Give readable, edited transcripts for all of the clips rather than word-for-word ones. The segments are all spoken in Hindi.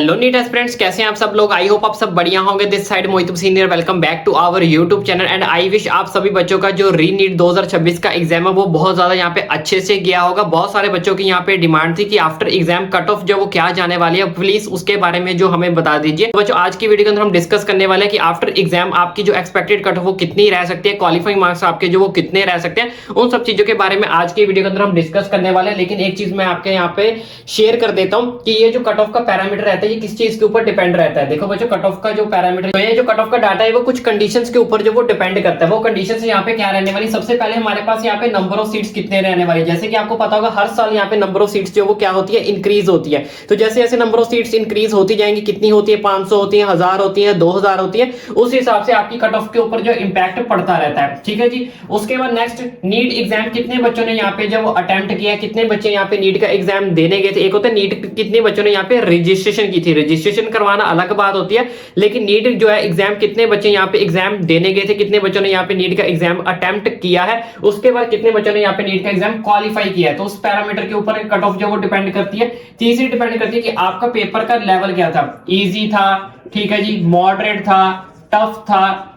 हेलो नीट एस्पिरेंट्स, कैसे हैं आप सब लोग। आई होप आप सब बढ़िया होंगे। This side Mohit senior, welcome back to our YouTube channel and I wish आप सभी बच्चों का जो री नीट 2026 का एग्जाम है वो बहुत ज्यादा यहाँ पे अच्छे से गया होगा। बहुत सारे बच्चों की यहाँ पे डिमांड थी कि आफ्टर एग्जाम कट ऑफ जो वो क्या जाने वाली है, प्लीज उसके बारे में जो हमें बता दीजिए। तो बच्चों आज की वीडियो के अंदर हम डिस्कस करने वाले हैं कि आफ्टर एग्जाम आपकी जो एक्सपेक्टेड कट ऑफ वो कितनी रह सकती है, क्वालिफाइंग मार्क्स आपके जो वो कितने रह सकते हैं, उन सब चीजों के बारे में आज की वीडियो के अंदर हम डिस्कस करने वाले हैं। लेकिन एक चीज मैं आपके यहाँ पे शेयर कर देता हूँ कि ये जो कट ऑफ का पैरामीटर रहता है ये किस चीज के ऊपर डिपेंड रहता है। देखो बच्चों, कट ऑफ का जो पैरामीटर तो ये जो कट ऑफ का डाटा है वो कुछ कंडीशंस के ऊपर जो वो डिपेंड करता है। वो कंडीशंस यहाँ पे क्या रहने वाली, सबसे पहले हमारे पास यहाँ पे नंबर ऑफ सीट्स कितने रहने वाली। जैसे कि आपको पता होगा हर साल यहाँ पे नंबर ऑफ सीट्स जो वो क्या होती है, इंक्रीज होती है। तो जैसे जैसे नंबर ऑफ सीट्स इंक्रीज होती जाएंगी, कितनी होती है, 500 होती है, 1000 होती है, 2000 होती है, उस हिसाब से आपकी कट ऑफ के ऊपर जो इम्पैक्ट पड़ता रहता है। ठीक है जी। उसके बाद नेक्स्ट, नीट एग्जाम कितने बच्चों ने यहाँ पे जब अटेम्प्ट किया, कितने बच्चे यहाँ पे नीट का एग्जाम देने गए थे। एक होता है नीट, कितने बच्चों ने यहाँ पे रजिस्ट्रेशन की थी। रजिस्ट्रेशन करवाना अलग बात होती है, लेकिन नीट जो है एग्जाम कितने बच्चे यहाँ पे एग्जाम देने गए थे, कितने बच्चों ने यहाँ पे नीट का एग्जाम अटेम्प्ट किया है, उसके बाद कितने बच्चों ने यहाँ पे नीट का एग्जाम क्वालिफाई किया है। तो उस पैरामीटर के ऊपर कट ऑफ जो वो डिपेंड करती है। तीसरी डिपेंड करती है कि आपका पेपर का लेवल क्या था, इजी था, ठीक है जी, मॉडरेट था, टफ था,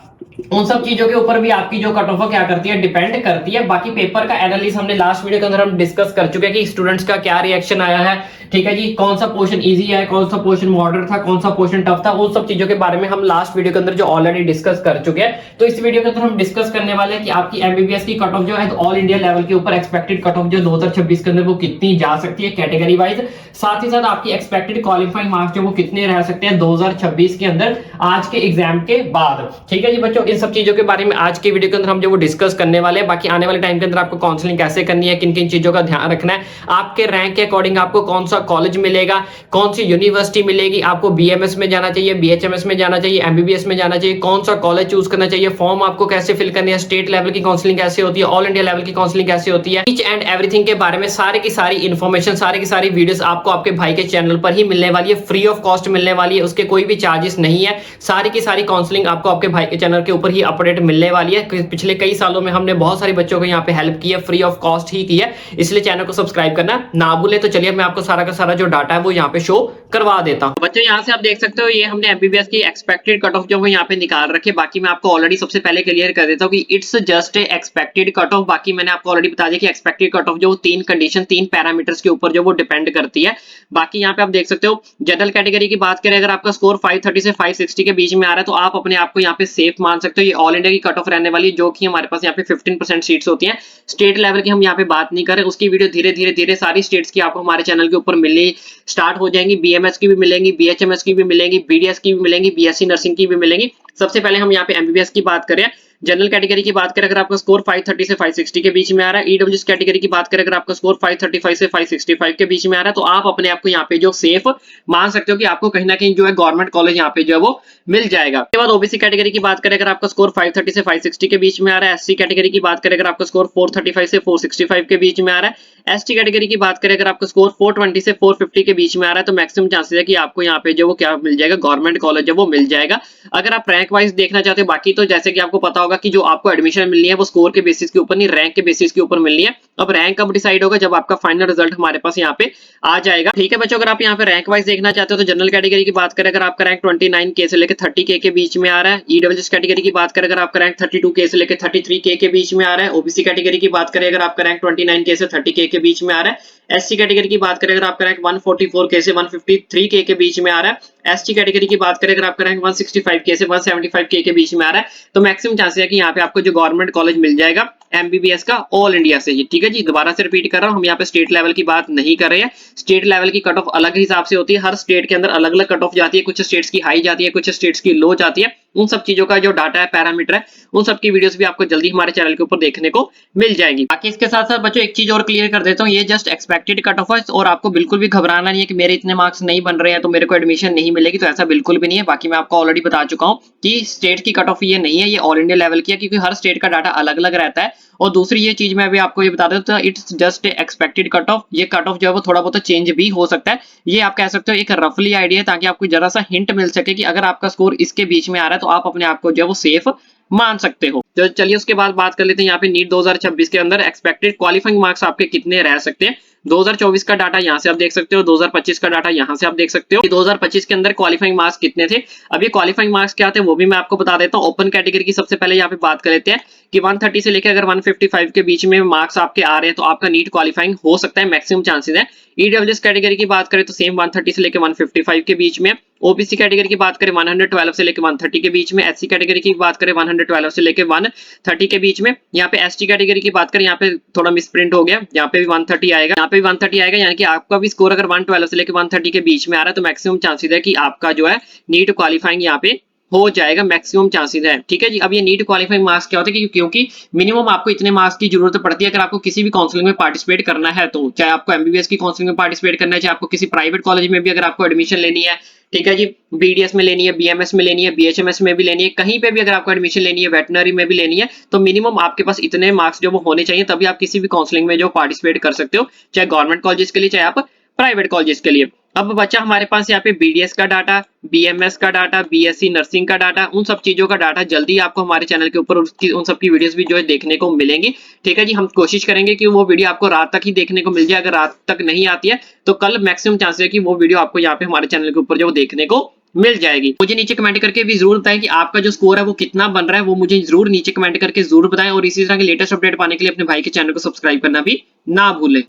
उन सब चीजों के ऊपर भी आपकी जो कट ऑफ क्या करती है, डिपेंड करती है। बाकी पेपर का एनालिसिस हमने लास्ट वीडियो के अंदर हम डिस्कस कर चुके हैं कि स्टूडेंट्स का क्या रिएक्शन आया है, ठीक है जी, कौन सा पोर्शन इजी है, कौन सा पोर्शन मॉडरेट था, कौन सा पोर्शन टफ था, उन सब चीजों के बारे में हम लास्ट वीडियो के अंदर जो ऑलरेडी डिस्कस कर चुके हैं। तो इस वीडियो के अंदर हम डिस्कस करने वाले हैं कि आपकी एमबीबीएस की कट ऑफ जो है ऑल इंडिया लेवल के ऊपर एक्सपेक्टेड कट ऑफ जो 2026 के अंदर वो कितनी जा सकती है कैटेगरी वाइज, साथ ही साथ आपकी एक्सपेक्टेड क्वालिफाइंग मार्क्स जो वो कितने रह सकते हैं 2026 के अंदर आज के एग्जाम के बाद। ठीक है जी बच्चों, इन सब चीजों के बारे में आज की वीडियो के अंदर हम जो वो डिस्कस करने वाले हैं। बाकी आने वाले टाइम के अंदर आपको काउंसलिंग कैसे करनी है, किन किन चीजों का ध्यान रखना है, आपके रैंक के अकॉर्डिंग आपको कौन सा कॉलेज मिलेगा, कौन सी यूनिवर्सिटी मिलेगी, आपको बीएमएस में जाना चाहिए, बीएचएमएस में जाना चाहिए, एमबीबीएस में जाना चाहिए, कौन सा कॉलेज चूज करना चाहिए, फॉर्म आपको कैसे फिल करनी है, स्टेट लेवल की काउंसलिंग कैसे होती है, ऑल इंडिया लेवल की काउंसलिंग कैसे होती है, ईच एंड एवरीथिंग के बारे में सारी की सारी इंफॉर्मेशन, सारी की सारी वीडियोस आपको आपके भाई के चैनल पर ही मिलने वाली है, फ्री ऑफ कॉस्ट मिलने वाली है, उसके कोई भी चार्जेस नहीं है। सारी की सारी काउंसलिंग आपको आपके भाई के चैनल के ऊपर ही अपडेट मिलने वाली है। पिछले कई सालों में हमने बहुत सारे बच्चों को यहाँ पे हेल्प की है, फ्री ऑफ कॉस्ट ही की है, इसलिए चैनल को सब्सक्राइब करना ना भूले। तो चलिए मैं आपको सारा का सारा जो डाटा है वो यहाँ पे शो करवा देता हूं। बच्चों यहाँ से आप देख सकते हो ये हमने एमबीबीएस की एक्सपेक्टेड कट ऑफ जो वो यहाँ पे निकाल रखे। बाकी मैं आपको ऑलरेडी सबसे पहले क्लियर कर देता हूँ कि it's just a expected cut off. बाकी मैंने आपको ऑलरेडी बता दिया कि एक्सपेक्टेड कट ऑफ जो तीन कंडीशन, तीन पैरामीटर्स के ऊपर जो वो डिपेंड करती है। बाकी यहाँ पे आप देख सकते हो जनरल कैटेगरी की बात करें, अगर आपका स्कोर 530 से 560 के बीच में आ रहा है तो आप अपने आप को यहाँ पे सेफ मान सकते हो। ये ऑल इंडिया की कट ऑफ रहने वाली, जो कि हमारे पास यहाँ पे 15% सीट्स होती हैं। स्टेट लेवल की हम यहाँ पे बात नहीं करें, उसकी वीडियो धीरे धीरे धीरे सारी स्टेट्स की आपको हमारे चैनल के ऊपर मिलनी स्टार्ट हो जाएंगी। बीएमएस की भी मिलेंगी, बीएचएमएस की भी मिलेंगी, बीडीएस की भी मिलेंगी, बीएससी नर्सिंग की भी मिलेंगी। सबसे पहले हम यहाँ पे एमबीबीएस की बात करें, जनरल कैटेगरी की बात करें, अगर आपका स्कोर 530 से 560 के बीच में आ रहा है, ईडब्ल्यूएस कैटेगरी की बात करें, अगर आपका स्कोर 535 से 565 के बीच में आ रहा है, तो आप अपने आप को यहाँ पे जो सेफ मान सकते हो कि आपको कहीं ना कहीं जो है गवर्नमेंट कॉलेज यहाँ पे जो है वो मिल जाएगा। उसके बाद ओबीसी कैटेगरी की बात करें, अगर आपका स्कोर 530 से 560 के बीच में आ रहा है, एससी कैटेगरी की बात करें, अगर आपका स्कोर 435 से 465 के बीच में आ रहा है, एसटी कैटेगरी की बात करें, अगर आपका स्कोर 420 से 450 के बीच में आ रहा है, तो मैक्सिमम चांसेस है कि आपको यहाँ पे जो वो क्या मिल जाएगा, गवर्नमेंट कॉलेज जो वो मिल जाएगा। अगर आप रैंक वाइज देखना चाहते हो, बाकी तो जैसे कि आपको पता होगा कि जो आपको एडमिशन मिलनी है वो स्कोर के बेसिस के ऊपर नहीं, रैंक के बेसिस के ऊपर मिलनी है। अब रैंक कब डिसाइड होगा, जब आपका फाइनल रिजल्ट हमारे पास यहाँ पे आ जाएगा। ठीक है बच्चों, अगर आप यहाँ पे रैंक वाइज देखना चाहते हो तो जनरल कैटेगरी की बात करें, अगर आपका रैंक 29K से लेकर 30K के बीच में आ रहा है, ईडब्ल्यूएस कैटेगरी की बात करें, अगर आपका रैंक 32K से लेकर 33K के बीच में आ रहा है, ओबीसी कैटेगरी की बात करें, अगर आपका रैंक 29K से 30K के बीच में आ रहा है, एससी कैटेगरी की बात करें, अगर आपका रैंक 144K से 153K के बीच में आ रहा है, एसटी कैटेगरी की बात करें, अगर आपका रैंक 165K से 175K के बीच में आ रहा है, तो मैक्सिमम चांसेस है कि यहाँ पे आपको जो गवर्नमेंट कॉलेज मिल जाएगा एमबीबीएस का ऑल इंडिया से ही। ठीक है जी, दोबारा से रिपीट कर रहा हूँ, हम यहाँ पे स्टेट लेवल की बात नहीं कर रहे हैं। स्टेट लेवल की कट ऑफ अलग हिसाब से होती है, हर स्टेट के अंदर अलग अलग कट ऑफ जाती है, कुछ स्टेट्स की हाई जाती है, कुछ स्टेट्स की लो जाती है। उन सब चीजों का जो डाटा है, पैरामीटर है, उन सब की वीडियोस भी आपको जल्दी हमारे चैनल के ऊपर देखने को मिल जाएंगी। बाकी इसके साथ साथ बच्चों एक चीज और क्लियर कर देता हूँ, ये जस्ट एक्सपेक्टेड कट ऑफ है और आपको बिल्कुल भी घबराना नहीं है कि मेरे इतने मार्क्स नहीं बन रहे हैं तो मेरे को एडमिशन नहीं मिलेगी, तो ऐसा बिल्कुल भी नहीं है। बाकी मैं आपको ऑलरेडी बता चुका हूँ कि स्टेट की कट ऑफ ये नहीं है, ये ऑल इंडिया लेवल की है, क्योंकि हर स्टेट का डाटा अलग अलग रहता है। और दूसरी ये चीज मैं अभी आपको ये बता देता हूँ, it's just expected cut off. ये कट ऑफ जो है वो थोड़ा बहुत चेंज भी हो सकता है, ये आप कह सकते हो एक रफली आइडिया है, ताकि आपको जरा सा हिंट मिल सके कि अगर आपका स्कोर इसके बीच में आ रहा है तो आप अपने आप को जो है वो सेफ मान सकते हो। तो चलिए उसके बाद बात कर लेते हैं यहाँ पे नीट 2026 के अंदर एक्सपेक्टेड क्वालिफाइंग मार्क्स आपके कितने रह सकते हैं। 2024 का डाटा यहाँ से आप देख सकते हो, 2025 का डाटा यहाँ से आप देख सकते हो कि 2025 के अंदर क्वालिफाइंग मार्क्स कितने थे। अब ये क्वालिफाइंग मार्क्स क्या थे वो भी मैं आपको बता देता हूँ। ओपन कैटेगरी की सबसे पहले यहाँ पे बात कर लेते हैं कि 130 से लेकर अगर 155 के बीच में मार्क्स आपके आ रहे हैं तो आपका नीट क्वालिफाइंग हो सकता है, मैक्सिमम चांसेस है। ईडब्ल्यूएस कैटेगरी की बात करें तो सेम 130 से लेकर 155 के बीच में। ओबीसी कैटेगरी की बात करें 112 से लेकर 130 के बीच में। एससी कैटेगरी की बात करें 112 से लेकर 130 के बीच में। यहाँ पे एसटी कैटेगरी की बात करें, यहाँ पे थोड़ा मिसप्रिंट हो गया, यहाँ पे भी 130 आएगा, यहाँ पे भी 130 आएगा, यानी कि आपका भी स्कोर अगर 112 से लेकर 130 के बीच में आ रहा है तो मैक्सिमम चांसेस है कि आपका जो है नीट क्वालिफाइंग यहाँ पे हो जाएगा, मैक्सिमम चांसेस है। ठीक है जी। अब ये नीट क्वालिफाइंग मार्क्स क्या होता है, क्योंकि मिनिमम आपको इतने मार्क्स की जरूरत पड़ती है अगर आपको किसी भी काउंसलिंग में पार्टिसिपेट करना है तो। चाहे आपको एमबीबीएस की काउंसलिंग में पार्टिसिपेट करना है, चाहे आपको किसी प्राइवेट कॉलेज में भी अगर आपको एडमिशन लेनी है, ठीक है जी, बीडीएस में लेनी है, बीएमएस में लेनी है, बीएचएमएस में भी लेनी है, कहीं पे भी अगर आपको एडमिशन लेनी है, वेटनरी में भी लेनी है, तो मिनिमम आपके पास इतने मार्क्स जो वो होने चाहिए, तभी आप किसी भी काउंसलिंग में जो पार्टिसिपेट कर सकते हो, चाहे गवर्नमेंट कॉलेजेस के लिए, चाहे आप प्राइवेट कॉलेजेस के लिए। अब बच्चा हमारे पास यहाँ पे बीडीएस का डाटा, बीएमएस का डाटा, बीएससी नर्सिंग का डाटा, उन सब चीजों का डाटा जल्दी आपको हमारे चैनल के ऊपर उन सब की वीडियोस भी जो है देखने को मिलेंगी। ठीक है जी। हम कोशिश करेंगे कि वो वीडियो आपको रात तक ही देखने को मिल जाए। अगर रात तक नहीं आती है तो कल मैक्सिमम चांसेस है कि वो वीडियो आपको यहाँ पे हमारे चैनल के ऊपर जो देखने को मिल जाएगी। मुझे नीचे कमेंट करके भी जरूर बताएं कि आपका जो स्कोर है वो कितना बन रहा है, वो मुझे जरूर नीचे कमेंट करके जरूर बताएं। और इसी तरह के लेटेस्ट अपडेट पाने के लिए अपने भाई के चैनल को सब्सक्राइब करना भी ना भूलें।